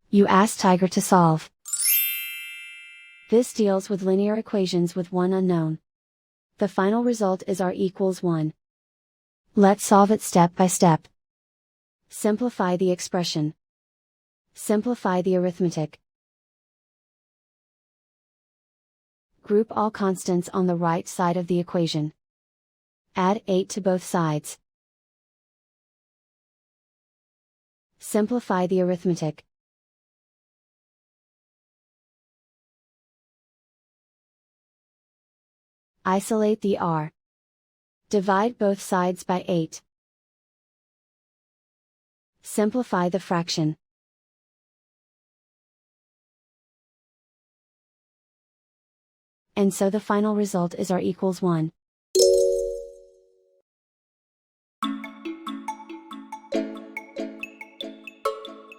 You ask Tiger to solve. This deals with linear equations with one unknown. The final result is r equals 1. Let's solve it step by step. Simplify the expression. Simplify the arithmetic. Group all constants on the right side of the equation. Add 8 to both sides. Simplify the arithmetic. Isolate the r. Divide both sides by 8. Simplify the fraction. And so the final result is r equals 1.